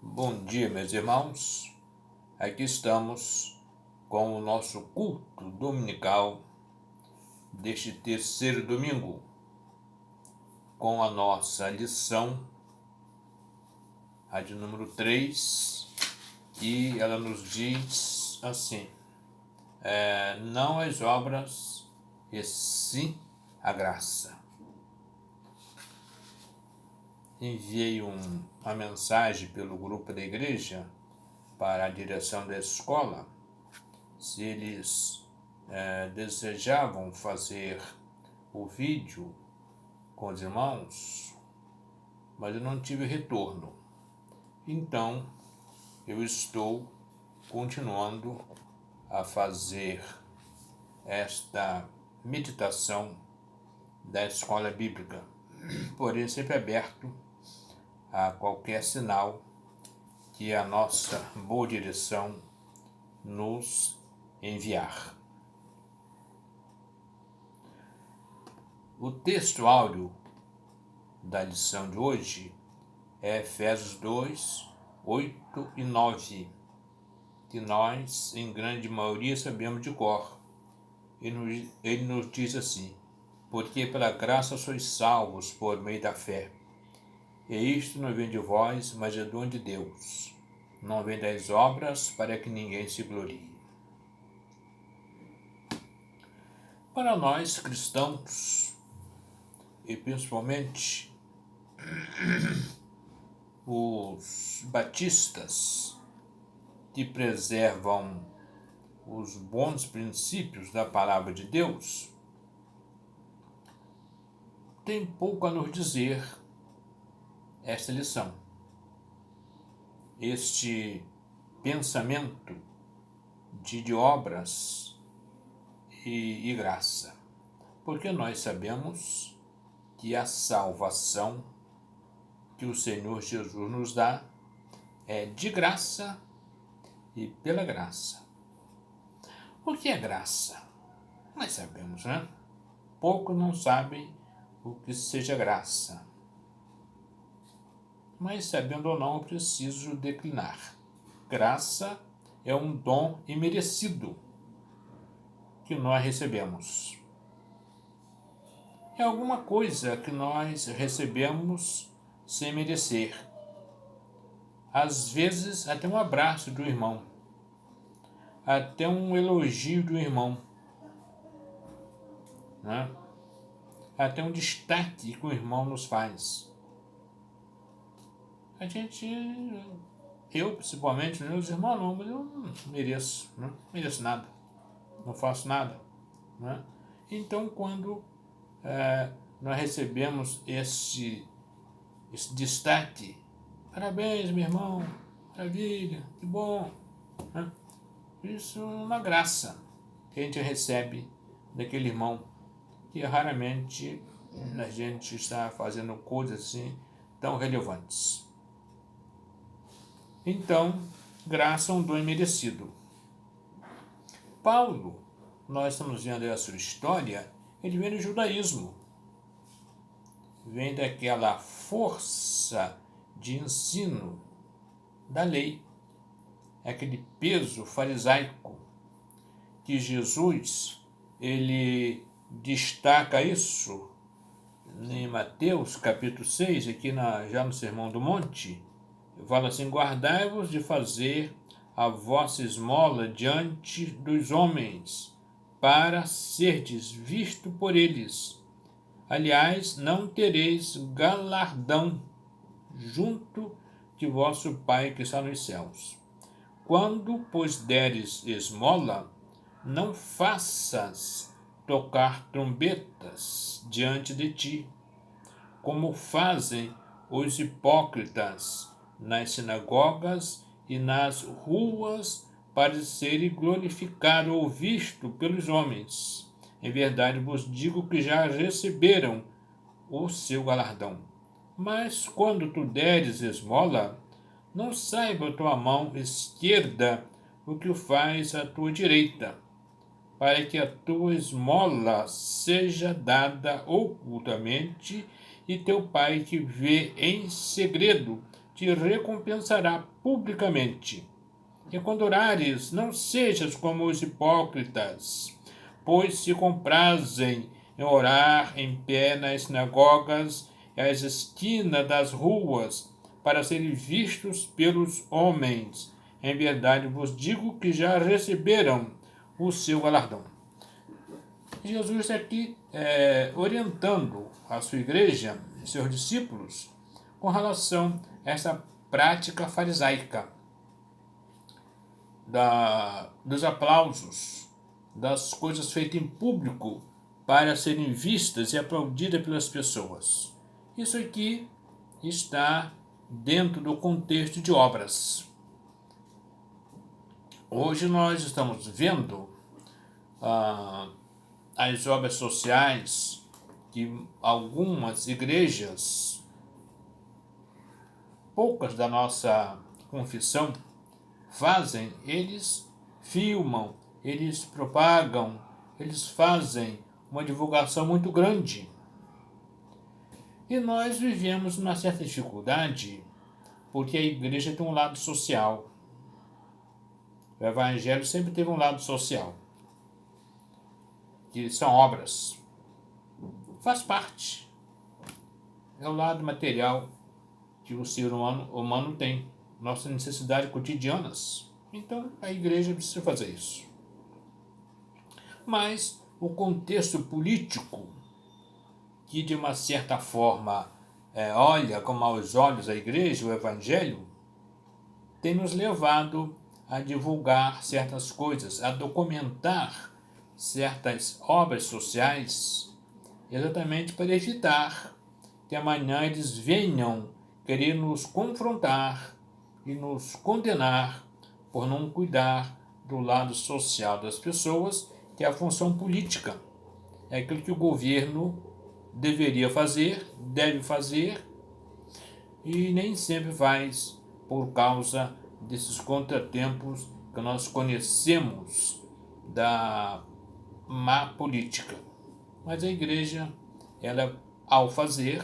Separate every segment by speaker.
Speaker 1: Bom dia, meus irmãos. Aqui estamos com o nosso culto dominical deste terceiro domingo, com a nossa lição, a de número 3, e ela nos diz assim: não as obras, e sim a graça. Enviei uma mensagem pelo grupo da igreja para a direção da escola, se eles desejavam fazer o vídeo com os irmãos, mas eu não tive retorno. Então, eu estou continuando a fazer esta meditação da escola bíblica, porém sempre aberto a qualquer sinal que a nossa boa direção nos enviar. O texto áureo da lição de hoje é Efésios 2, 8 e 9, que nós, em grande maioria, sabemos de cor. Ele nos diz assim: porque pela graça sois salvos por meio da fé. E isto não vem de vós, mas é dom de Deus. Não vem das obras, para que ninguém se glorie. Para nós cristãos, e principalmente os batistas, que preservam os bons princípios da palavra de Deus, tem pouco a nos dizer esta lição, este pensamento de obras e graça, porque nós sabemos que a salvação que o Senhor Jesus nos dá é de graça e pela graça. O que é graça? Nós sabemos, né? Poucos não sabem o que seja graça. Mas, sabendo ou não, eu preciso declinar. Graça é um dom imerecido que nós recebemos. É alguma coisa que nós recebemos sem merecer. Às vezes, até um abraço do irmão, até um elogio do irmão, né? Até um destaque que o irmão nos faz. A gente, eu principalmente, meus irmãos não, mas eu não mereço, não mereço nada, não faço nada, né? Então, quando nós recebemos esse destaque, parabéns, meu irmão, maravilha, que bom, né? Isso é uma graça que a gente recebe daquele irmão, que raramente a gente está fazendo coisas assim tão relevantes. Então, graça é um dom imerecido. Paulo, nós estamos vendo a sua história, ele vem do judaísmo. Vem daquela força de ensino da lei, aquele peso farisaico, que Jesus, ele destaca isso em Mateus capítulo 6, aqui já no Sermão do Monte. Fala assim: guardai-vos de fazer a vossa esmola diante dos homens, para serdes visto por eles. Aliás, não tereis galardão junto de vosso Pai que está nos céus. Quando, pois, deres esmola, não faças tocar trombetas diante de ti, como fazem os hipócritas nas sinagogas e nas ruas, para serem glorificado ou visto pelos homens. Em verdade vos digo que já receberam o seu galardão. Mas quando tu deres esmola, não saiba a tua mão esquerda o que faz a tua direita, para que a tua esmola seja dada ocultamente, e teu Pai que vê em segredo te recompensará publicamente. E quando orares, não sejas como os hipócritas, pois se comprazem em orar em pé nas sinagogas e às esquinas das ruas, para serem vistos pelos homens. Em verdade vos digo que já receberam o seu galardão. Jesus está aqui orientando a sua igreja, seus discípulos, com relação a essa prática farisaica dos aplausos, das coisas feitas em público para serem vistas e aplaudidas pelas pessoas. Isso aqui está dentro do contexto de obras. Hoje nós estamos vendo as obras sociais que algumas igrejas, poucas da nossa confissão, fazem. Eles filmam, eles propagam, eles fazem uma divulgação muito grande. E nós vivemos uma certa dificuldade, porque a igreja tem um lado social. O evangelho sempre teve um lado social, que são obras. Faz parte. É o lado material que o ser humano tem, nossas necessidades cotidianas. Então, a igreja precisa fazer isso. Mas o contexto político, que de uma certa forma olha com maus olhos a igreja, o evangelho, tem nos levado a divulgar certas coisas, a documentar certas obras sociais, exatamente para evitar que amanhã eles venham querer nos confrontar e nos condenar por não cuidar do lado social das pessoas, que é a função política. É aquilo que o governo deveria fazer, deve fazer, e nem sempre faz por causa desses contratempos que nós conhecemos da má política. Mas a igreja, ela, ao fazer,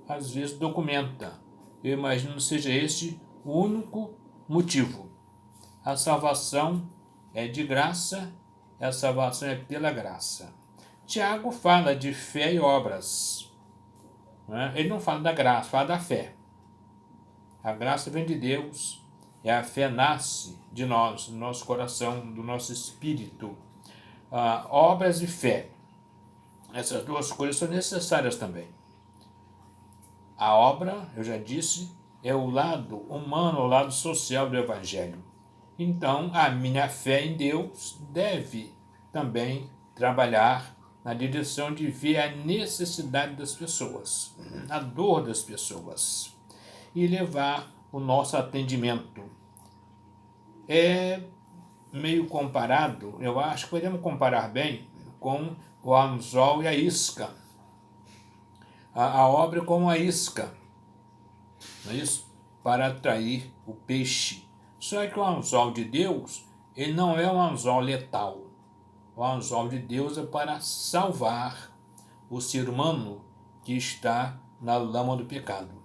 Speaker 1: às vezes documenta. Eu imagino que seja este o único motivo. A salvação é de graça, a salvação é pela graça. Tiago fala de fé e obras. Ele não fala da graça, fala da fé. A graça vem de Deus e a fé nasce de nós, do nosso coração, do nosso espírito. Obras e fé. Essas duas coisas são necessárias também. A obra, eu já disse, é o lado humano, o lado social do evangelho. Então, a minha fé em Deus deve também trabalhar na direção de ver a necessidade das pessoas, a dor das pessoas, e levar o nosso atendimento. É meio comparado, eu acho que podemos comparar bem com o anzol e a isca. A obra é como a isca, não é isso? Para atrair o peixe. Só que o anzol de Deus, ele não é um anzol letal. O anzol de Deus é para salvar o ser humano que está na lama do pecado.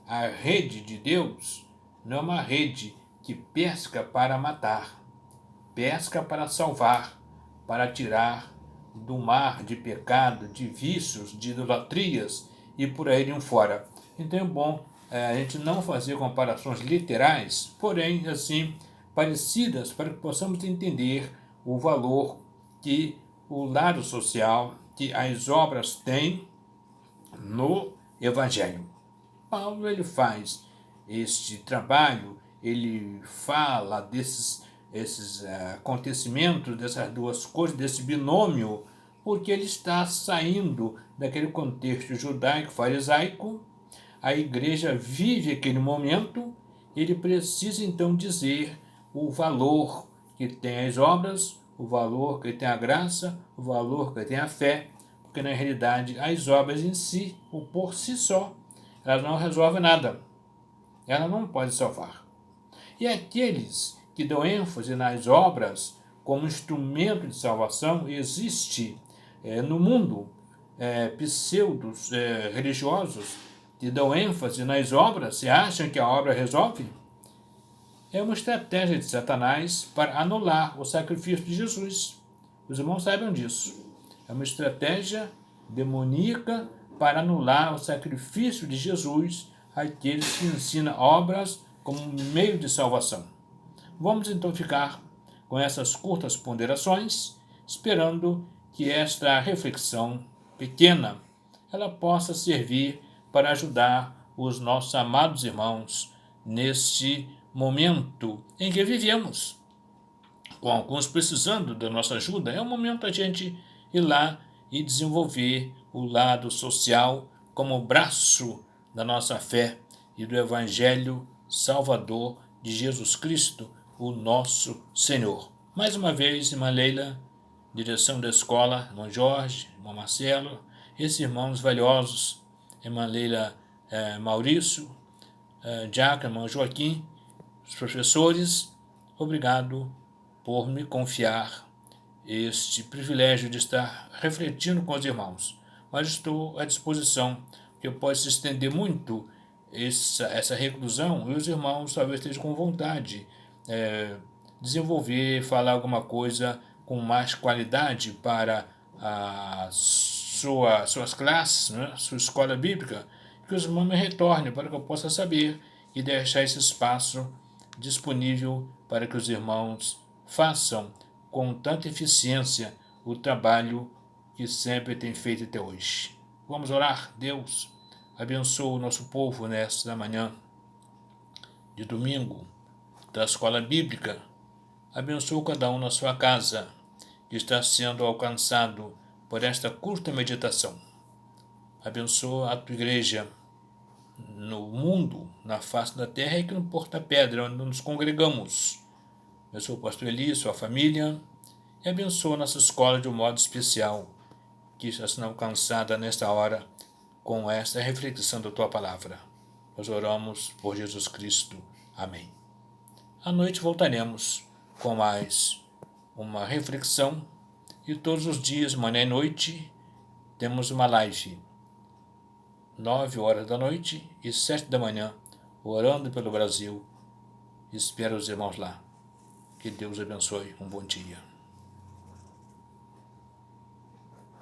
Speaker 1: A rede de Deus não é uma rede que pesca para matar, pesca para salvar, para tirar do mar de pecado, de vícios, de idolatrias e por aí de fora. Então é bom a gente não fazer comparações literais, porém assim parecidas, para que possamos entender o valor que o lado social, que as obras têm no Evangelho. Paulo, ele faz este trabalho, ele fala esses acontecimentos, dessas duas coisas, desse binômio, porque ele está saindo daquele contexto judaico-farisaico. A igreja vive aquele momento, ele precisa então dizer o valor que tem as obras, o valor que tem a graça, o valor que tem a fé, porque na realidade as obras em si, ou por si só, elas não resolvem nada. Ela não pode salvar. E aqueles que dão ênfase nas obras como instrumento de salvação, existe no mundo pseudos religiosos e dão ênfase nas obras e acham que a obra resolve, é uma estratégia de Satanás para anular o sacrifício de Jesus. Os irmãos saibam disso. É uma estratégia demoníaca para anular o sacrifício de Jesus àqueles que ensinam obras como meio de salvação. Vamos então ficar com essas curtas ponderações, esperando que esta reflexão pequena ela possa servir para ajudar os nossos amados irmãos neste momento em que vivemos, com alguns precisando da nossa ajuda. É o momento da gente ir lá e desenvolver o lado social como braço da nossa fé e do Evangelho Salvador de Jesus Cristo, o nosso Senhor. Mais uma vez, irmã Leila, direção da escola, irmão Jorge, irmão Marcelo, esses irmãos valiosos, irmã Leila Maurício, Diácono, irmão Joaquim, os professores, obrigado por me confiar este privilégio de estar refletindo com os irmãos. Mas estou à disposição, que eu possa estender muito essa reclusão e os irmãos talvez estejam com vontade desenvolver, falar alguma coisa com mais qualidade para suas classes, né, sua escola bíblica, que os irmãos me retornem para que eu possa saber e deixar esse espaço disponível para que os irmãos façam com tanta eficiência o trabalho que sempre tem feito até hoje. Vamos orar. Deus, abençoa o nosso povo nesta manhã de domingo da escola bíblica. Abençoa cada um na sua casa que está sendo alcançado por esta curta meditação. Abençoa a tua igreja no mundo, na face da terra, e que no Porta Pedra, onde nos congregamos. Abençoa o pastor Eli, sua família, e abençoa nossa escola de um modo especial, que está sendo alcançada nesta hora com esta reflexão da tua palavra. Nós oramos por Jesus Cristo. Amém. À noite voltaremos com mais uma reflexão, e todos os dias, manhã e noite, temos uma live, 9 horas da noite e 7 da manhã, orando pelo Brasil. Espero os irmãos lá. Que Deus abençoe. Um bom dia.